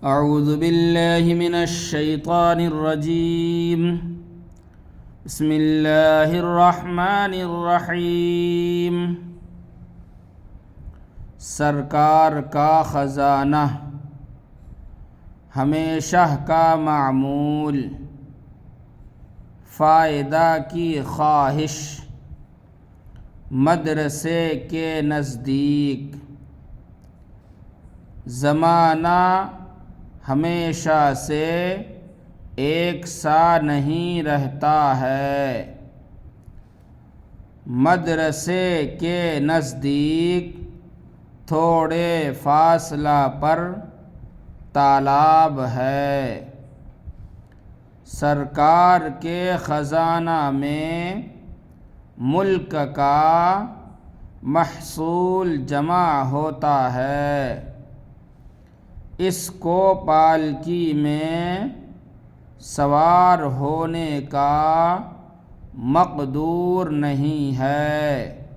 اعوذ باللہ من الشیطان الرجیم بسم اللہ الرحمن الرحیم۔ سرکار کا خزانہ، ہمیشہ کا معمول، فائدہ کی خواہش، مدرسے کے نزدیک۔ زمانہ ہمیشہ سے ایک سا نہیں رہتا ہے، مدرسے کے نزدیک تھوڑے فاصلہ پر تالاب ہے۔ سرکار کے خزانہ میں ملک کا محصول جمع ہوتا ہے، اس کو پالکی میں سوار ہونے کا مقدور نہیں ہے۔